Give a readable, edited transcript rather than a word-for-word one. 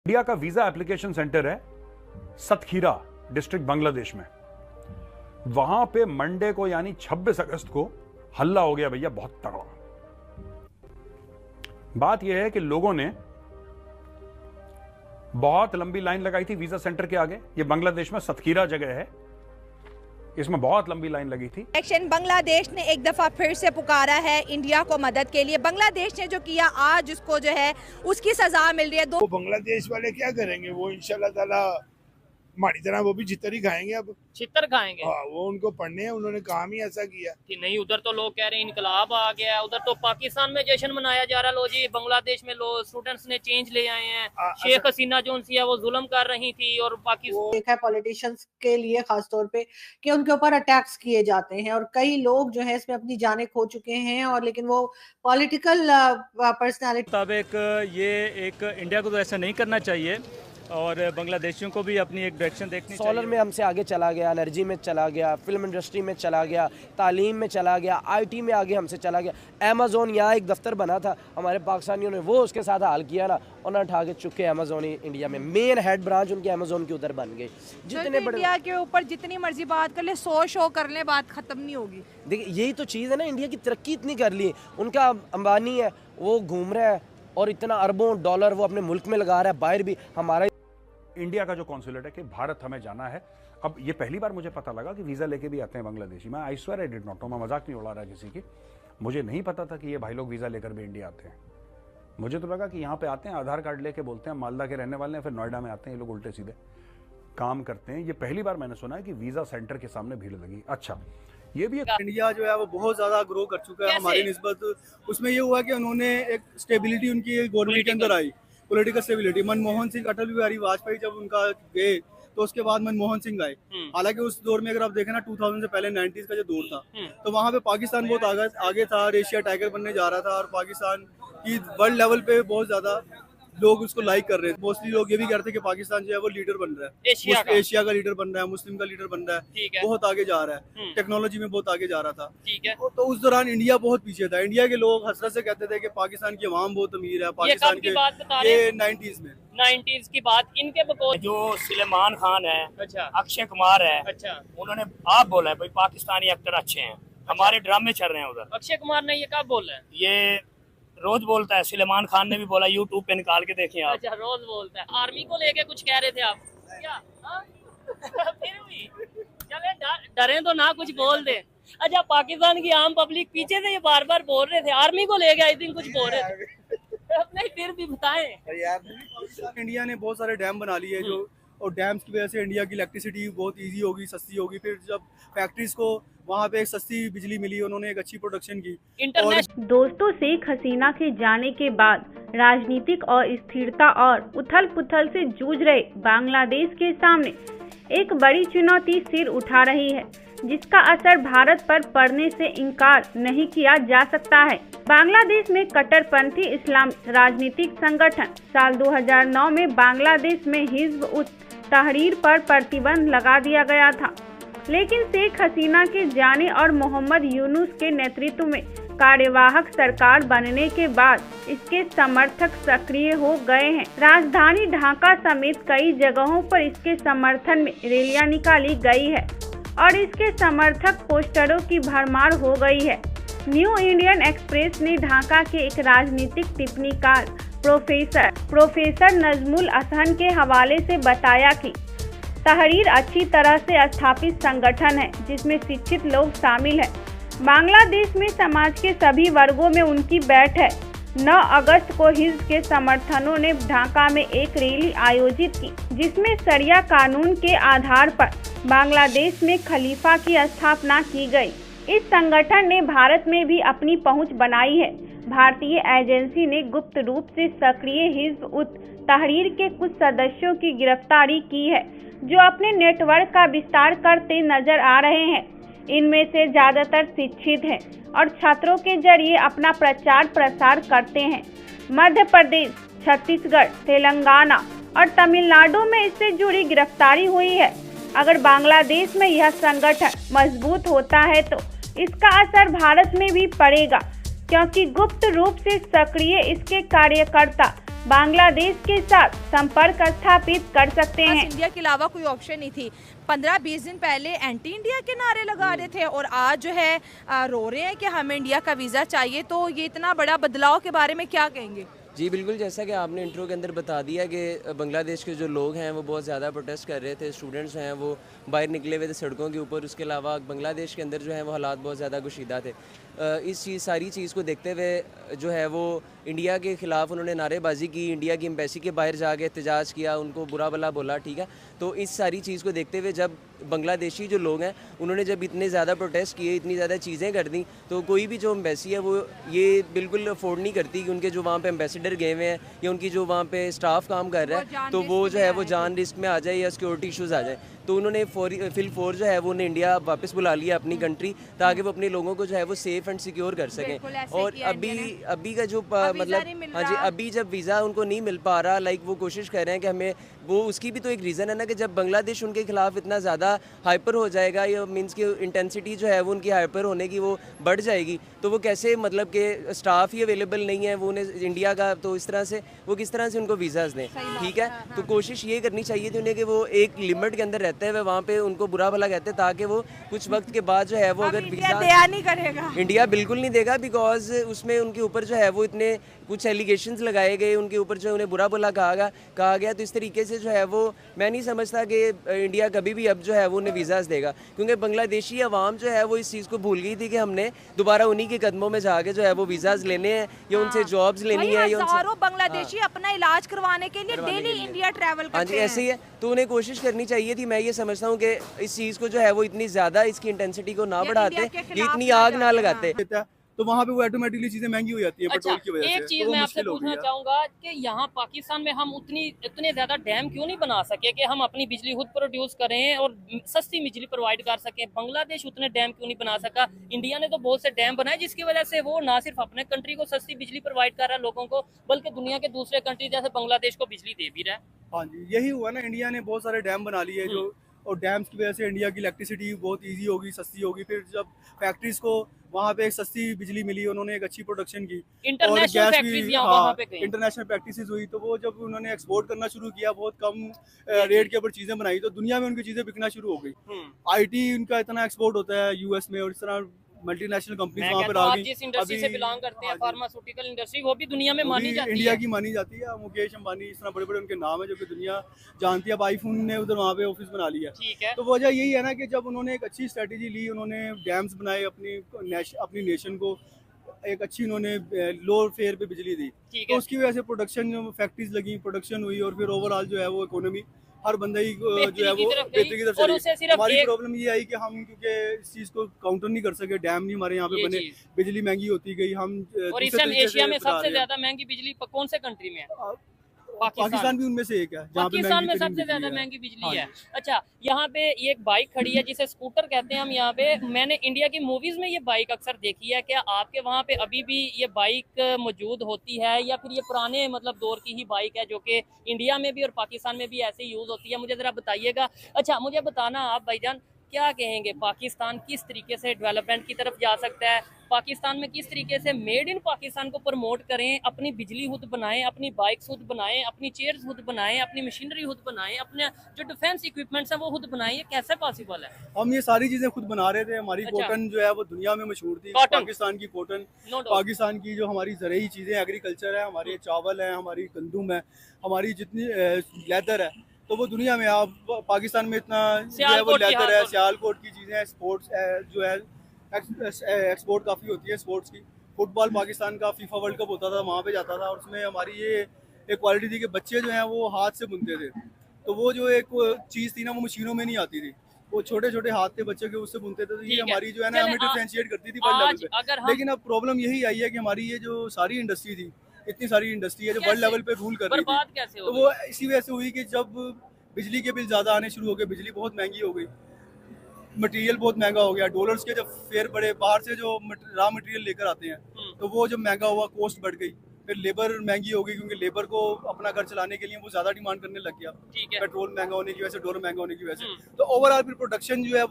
India का visa application centre है Satkhira district Bangladesh में। वहां पे मंडे को यानी 26 अगस्त को हल्ला हो गया भैया, बहुत तगड़ा। बात यह है कि लोगों ने बहुत लंबी लाइन लगाई थी वीजा सेंटर के आगे। ये बांग्लादेश में सतखीरा जगह है, इसमें बहुत लंबी लाइन लगी थी। एक्शन बांग्लादेश ने एक दफा फिर से पुकारा है इंडिया को मदद के लिए। बांग्लादेश ने जो किया आज उसको जो है उसकी सजा मिल रही है। वो बांग्लादेश वाले क्या करेंगे, वो इंशाल्लाह ताला हमारी तरह वो भी छितर ही खाएंगे। अब छितर खाएंगे। हाँ, वो उनको पढ़ने हैं, उन्होंने काम ही ऐसा किया कि नहीं। उधर तो लोग कह रहे हैं इनकलाब आ गया, उधर तो पाकिस्तान में जश्न मनाया जा रहा। लो जी, बांग्लादेश में लोग स्टूडेंट्स ने चेंज ले आए हैं। शेख हसीना जो उनसी है वो जुल्म कर रही थी और पाकिस्तान देखा है पॉलिटिशियंस के लिए खास तौर पे कि उनके ऊपर अटैक्स किए जाते हैं और कई लोग जो है इसमें अपनी जानें खो चुके हैं। और लेकिन वो पॉलिटिकल पर्सनालिटी मुताबिक ये एक इंडिया को तो ऐसा नहीं करना चाहिए और बांग्लादेशियों को भी अपनी एक डायरेक्शन देखनी चाहिए। सोलर में हमसे आगे चला गया, एनर्जी में चला गया, फिल्म इंडस्ट्री में चला गया, तालीम में चला गया, आईटी में आगे हमसे चला गया। अमेज़ोन यहाँ एक दफ्तर बना था, हमारे पाकिस्तानियों ने वो उसके साथ हाल किया ना, उन्होंने उठा के चुके अमेज़ोन इंडिया में मेन हेड ब्रांच उनकी अमेज़ोन की उधर बन गई। जितने बड़े इंडिया के ऊपर जितनी मर्जी बात कर ले, 100 शो कर ले, बात खत्म नहीं होगी। देखिए यही तो चीज़ है ना, इंडिया की तरक्की इतनी कर ली। उनका अंबानी है, वो घूम रहा है और इतना अरबों डॉलर वो अपने मुल्क में लगा रहा है, बाहर भी। हमारा इंडिया का जो कॉन्सुलेट है कि भारत हमें जाना है। अब ये पहली बार मुझे पता लगा कि वीजा लेके भी आते हैं बांग्लादेशी। मैं I swear I did not know, मैं मजाक नहीं उड़ा रहा किसी की। मुझे नहीं पता था कि ये भाई लोग वीजा लेकर भी इंडिया आते हैं। मुझे तो लगा कि यहाँ पे आते हैं, आधार कार्ड लेके बोलते हैं मालदा के रहने वाले हैं, फिर नोएडा में आते हैं ये लोग, उल्टे सीधे काम करते हैं। ये पहली बार मैंने सुना है कि वीजा सेंटर के सामने भीड़ लगी। अच्छा, ये भी इंडिया जो है वो बहुत ज्यादा ग्रो कर चुका है हमारी निस्बत। उसमें ये हुआ कि उन्होंने एक स्टेबिलिटी उनकी गवर्नमेंट के अंदर आई, पॉलिटिकल स्टेबिलिटी। मनमोहन सिंह, अटल बिहारी वाजपेयी जब उनका गए तो उसके बाद मनमोहन सिंह आए। हालांकि उस दौर में अगर आप देखें ना, 2000 से पहले 90s का जो दौर था, तो वहाँ पे पाकिस्तान बहुत आगे था, एशिया टाइगर बनने जा रहा था और पाकिस्तान की वर्ल्ड लेवल पे बहुत ज्यादा लोग उसको लाइक कर रहे थे। मोस्टली लोग ये भी कहते हैं कि पाकिस्तान जो है वो लीडर बन रहा है, एशिया का लीडर बन रहा है, मुस्लिम का लीडर बन रहा है, बहुत आगे जा रहा है, टेक्नोलॉजी में बहुत आगे जा रहा था। तो उस दौरान इंडिया बहुत पीछे था। इंडिया के लोग हसरत से कहते थे कि पाकिस्तान की अवाम बहुत अमीर है। पाकिस्तान के ये 90s की बात इनके जो सलमान खान है, अच्छा, अक्षय कुमार है, अच्छा, उन्होंने आप बोला है भाई पाकिस्तानी एक्टर अच्छे हैं, हमारे ड्रामे चल रहे हैं उधर। अक्षय कुमार ने ये कब बोला है? ये रोज बोलता है। सलमान खान ने भी बोला, यूट्यूब पे निकाल के देखें आप। अच्छा, रोज बोलता है। आर्मी को लेके कुछ कह रहे थे आप क्या? फिर भी चले, डरे तो ना कुछ बोल दे। अच्छा, पाकिस्तान की आम पब्लिक पीछे से ये बार बार बोल रहे थे, आर्मी को लेके आई थिंक कुछ बोल रहे थे। नहीं, फिर भी बताएं। इंडिया ने बहुत सारे डैम बना लिए जो, और डैम्स की वजह से इंडिया की इलेक्ट्रिसिटी बहुत इजी होगी, सस्ती होगी। फिर जब फैक्ट्रीज को वहाँ पे एक सस्ती बिजली मिली, उन्होंने एक अच्छी प्रोडक्शन की। दोस्तों, शेख हसीना के जाने के बाद राजनीतिक और स्थिरता और उथल पुथल से जूझ रहे बांग्लादेश के सामने एक बड़ी चुनौती सिर उठा रही है, जिसका असर भारत पर पड़ने से इनकार नहीं किया जा सकता है। बांग्लादेश में कट्टरपंथी इस्लाम राजनीतिक संगठन साल 2009 में बांग्लादेश में हिज़्ब उत तहरीर पर प्रतिबंध लगा दिया गया था, लेकिन शेख हसीना के जाने और मोहम्मद यूनुस के नेतृत्व में कार्यवाहक सरकार बनने के बाद इसके समर्थक सक्रिय हो गए हैं। राजधानी ढाका समेत कई जगहों पर इसके समर्थन में रैलियां निकाली गई है और इसके समर्थक पोस्टरों की भरमार हो गई है। न्यू इंडियन एक्सप्रेस ने ढाका के एक राजनीतिक टिप्पणीकार प्रोफेसर नजमुल अहसन के हवाले से बताया कि तहरीर अच्छी तरह से स्थापित संगठन है जिसमें शिक्षित लोग शामिल हैं। बांग्लादेश में समाज के सभी वर्गों में उनकी बैठ है। 9 अगस्त को हिज़्ब के समर्थकों ने ढाका में एक रैली आयोजित की, जिसमें शरिया कानून के आधार पर बांग्लादेश में खलीफा की स्थापना की गई। इस संगठन ने भारत में भी अपनी पहुंच बनाई है। भारतीय एजेंसी ने गुप्त रूप से सक्रिय हिज़्ब उत तहरीर के कुछ सदस्यों की गिरफ्तारी की है, जो अपने नेटवर्क का विस्तार करते नजर आ रहे हैं। इनमें से ज्यादातर शिक्षित हैं और छात्रों के जरिए अपना प्रचार प्रसार करते हैं। मध्य प्रदेश, छत्तीसगढ़, तेलंगाना और तमिलनाडु में इससे जुड़ी गिरफ्तारी हुई है। अगर बांग्लादेश में यह संगठन मजबूत होता है तो इसका असर भारत में भी पड़ेगा, क्योंकि गुप्त रूप से सक्रिय इसके कार्यकर्ता बांग्लादेश के साथ संपर्क स्थापित कर सकते हैं। इंडिया के अलावा कोई ऑप्शन नहीं थी। 15-20 दिन पहले एंटी इंडिया के नारे लगा रहे थे और आज जो है रो रहे हैं कि हमें इंडिया का वीज़ा चाहिए। तो ये इतना बड़ा बदलाव के बारे में क्या कहेंगे? जी बिल्कुल, जैसा कि आपने इंट्रो के अंदर बता दिया कि बांग्लादेश के जो लोग हैं वो बहुत ज़्यादा प्रोटेस्ट कर रहे थे, स्टूडेंट्स हैं वो बाहर निकले हुए थे सड़कों के ऊपर। उसके अलावा बांग्लादेश के अंदर जो है वो हालात बहुत ज़्यादा गुशीदा थे। इस सारी चीज़ को देखते हुए जो है वो इंडिया के ख़िलाफ़ उन्होंने नारेबाजी की, इंडिया की एम्बेसी के बाहर जाके एहतजाज किया, उनको बुरा भला बोला, ठीक है। तो इस सारी चीज़ को देखते हुए जब बांग्लादेशी जो लोग हैं उन्होंने जब इतने ज़्यादा प्रोटेस्ट किए, इतनी ज़्यादा चीज़ें कर दी, तो कोई भी जो एम्बेसी है वो ये बिल्कुल अफोर्ड नहीं करती कि उनके जो वहाँ पे एम्बेसडर गए हुए हैं या उनकी जो वहाँ पे स्टाफ काम कर रहा है तो वो जो है वो जान रिस्क में आ जाए या सिक्योरिटी इशूज़ आ जाए। तो उन्होंने फिल जो है वो उन्हें इंडिया वापस बुला लिया अपनी कंट्री, ताकि वो अपने लोगों को जो है वो सेफ़ एंड सिक्योर कर सकें। और अभी का जो मतलब हाँ जी, अभी जब वीज़ा उनको नहीं मिल पा रहा, लाइक वो कोशिश कर रहे हैं कि हमें वो, उसकी भी तो एक रीज़न है ना कि जब बांग्लादेश उनके खिलाफ इतना ज़्यादा हाइपर हो जाएगा या मीन्स की इंटेंसिटी जो है वो उनकी हाइपर होने की वो बढ़ जाएगी, तो वो कैसे मतलब कि स्टाफ ही अवेलेबल नहीं है वो उन्हें इंडिया का, तो इस तरह से वो किस तरह से उनको वीज़ाज़ दें, ठीक है। तो कोशिश ये करनी चाहिए थी उन्हें कि वो एक लिमिट के अंदर रहते हुए वहाँ पे उनको बुरा भला कहते हैं, ताकि वो कुछ वक्त के बाद जो है वो अगर वीज़ा नहीं करेगा, इंडिया बिल्कुल नहीं देगा, बिकॉज उसमें उनके ऊपर जो है वो इतने कुछ एलिगेशंस लगाए गए, उनके ऊपर जो उन्हें बुरा भला कहा गया। तो इस तरीके से जो है वो मैं नहीं समझता कि इंडिया कभी भी अब जो है वो उन्हें वीज़ाज़ देगा, क्योंकि बांग्लादेशी अवाम जो है वो इस चीज़ को भूल गई थी कि हमने दोबारा उन्हीं के कदमों में जाके जो है वो वीज़ाज़ लेने हैं या उनसे जॉब्स लेनी है या उनसे बांग्लादेशी अपना इलाज करवाने के लिए डेली इंडिया ट्रैवल करते हैं। हाँ जी, ऐसे ही है। तो उन्हें कोशिश करनी चाहिए थी, मैं ये समझता हूँ कि इस चीज़ को जो है वो इतनी ज़्यादा इसकी इंटेंसिटी को ना बढ़ाते, ये इतनी आग ना लगाते, तो वहाँ पे वो ऑटोमेटिकली चीजें महंगी हो जाती है पेट्रोल की वजह से। एक चीज मैं आपसे पूछना चाहूंगा कि यहाँ पाकिस्तान में हम इतने ज्यादा डैम क्यों नहीं बना सके कि हम अपनी बिजली खुद प्रोड्यूस करें और सस्ती बिजली प्रोवाइड कर सकें? बांग्लादेश उतने डैम क्यों नहीं बना सका? इंडिया ने तो बहुत से डैम बनाए जिसकी वजह से वो ना सिर्फ अपने कंट्री को सस्ती बिजली प्रोवाइड कर रहा है लोगों को, बल्कि दुनिया के दूसरे कंट्री जैसे बांग्लादेश को बिजली दे भी रहा है। हाँ जी, यही हुआ ना, इंडिया ने बहुत सारे डैम बना लिए जो, और डैम्स की वजह से इंडिया की इलेक्ट्रिसिटी बहुत इजी होगी, सस्ती होगी। फिर जब फैक्ट्रीज को वहाँ पे एक सस्ती बिजली मिली, उन्होंने एक अच्छी प्रोडक्शन की, इंटरनेशनल प्रैक्टिसेस हुई, तो वो जब उन्होंने एक्सपोर्ट करना शुरू किया, बहुत कम रेट के ऊपर चीजें बनाई, तो दुनिया में उनकी चीजें बिकना शुरू हो गई। आईटी उनका इतना एक्सपोर्ट होता है यूएस में, और इस तरह मल्टीनेशनल कंपनीज वहाँ पर आ गई। जिस इंडस्ट्री से बिलोंग करते हैं, फार्मास्यूटिकल इंडस्ट्री, वो भी दुनिया में मानी जाती है, इंडिया की मानी जाती है। मुकेश अंबानी, इस तरह बड़े बड़े उनके नाम है जो कि दुनिया जानती है। अब आईफोन ने उधर वहाँ पे ऑफिस बना लिया, ठीक है। तो वजह यही है ना कि जब उन्होंने एक अच्छी स्ट्रेटेजी ली, उन्होंने डैम्स बनाए, अपनी नेशन को एक अच्छी उन्होंने लो फेयर पे बिजली दी, तो उसकी वजह से प्रोडक्शन फैक्ट्रीज लगी, प्रोडक्शन हुई, और फिर ओवरऑल जो है वो इकोनॉमी हर बंदा ही जो है वो बेहतरी की तरफ चली। हमारी प्रॉब्लम ये आई कि हम क्योंकि इस चीज को काउंटर नहीं कर सके, डैम नहीं हमारे यहाँ पे बने, बिजली महंगी होती गई। हम और इस टाइम एशिया में सबसे ज्यादा महंगी बिजली कौन से कंट्री में है? पाकिस्तान भी उनमें से एक है, पाकिस्तान में सबसे ज्यादा महंगी बिजली है। अच्छा, यहाँ पे एक बाइक खड़ी है जिसे स्कूटर कहते हैं हम यहाँ पे, मैंने इंडिया की मूवीज में ये बाइक अक्सर देखी है। क्या आपके वहाँ पे अभी भी ये बाइक मौजूद होती है, या फिर ये पुराने मतलब दौर की ही बाइक है जो कि इंडिया में भी और पाकिस्तान में भी ऐसे यूज होती है? मुझे जरा बताइएगा। अच्छा, मुझे बताना आप भाईजान, क्या कहेंगे, पाकिस्तान किस तरीके से डेवलपमेंट की तरफ जा सकता है? पाकिस्तान में किस तरीके से मेड इन पाकिस्तान को प्रमोट करें, अपनी बिजली खुद बनाएं, अपनी बाइक्स खुद बनाएं, अपनी चेयर्स खुद बनाएं, अपनी मशीनरी खुद बनाएं, अपने जो डिफेंस इक्विपमेंट्स हैं वो खुद बनाएं? ये कैसे पॉसिबल है? हम ये सारी चीजें खुद बना रहे थे। हमारी कॉटन जो है वो दुनिया में मशहूर थी, पाकिस्तान की कॉटन, पाकिस्तान की जो हमारी ज़रूरी चीजें, एग्रीकल्चर है, हमारे चावल है, हमारी गंदम है, हमारी जितनी लेदर है, तो वो दुनिया में आप पाकिस्तान में इतना जो है वो लेदर है, सियालकोट की चीज़ें, स्पोर्ट्स जो है एक्सपोर्ट काफ़ी होती है स्पोर्ट्स की। फुटबॉल पाकिस्तान का फीफा वर्ल्ड कप होता था, वहाँ पे जाता था, और उसमें हमारी ये एक क्वालिटी थी कि बच्चे जो हैं वो हाथ से बुनते थे, तो वो जो एक चीज़ थी ना वो मशीनों में नहीं आती थी, वो छोटे छोटे हाथ थे बच्चे के, उससे बुनते थे। तो ये हमारी जो है ना हमें डिफरेंशिएट करती थी वर्ल्ड लेवल पे। लेकिन अब प्रॉब्लम यही आई है कि हमारी ये जो सारी इंडस्ट्री थी, इतनी सारी इंडस्ट्री है जो वर्ल्ड लेवल पे रूल कर रही थी, तो वो इसी वजह से हुई कि जब बिजली के बिल ज़्यादा आने शुरू हो गए, बिजली बहुत महंगी हो गई, मटेरियल बहुत महंगा हो गया, डॉलर्स के जब फेयर बढ़े, बाहर से जो रॉ मटेरियल लेकर आते हैं, तो वो जब महंगा हुआ, कॉस्ट बढ़ गई, फिर लेबर महंगी हो गई, क्योंकि लेबर को अपना घर चलाने के लिए वो ज़्यादा डिमांड करने लग गया, पेट्रोल महंगा होने की वजह से, डॉलर महंगा होने की वजह से, तो ओवरऑल फिर प्रोडक्शन जो है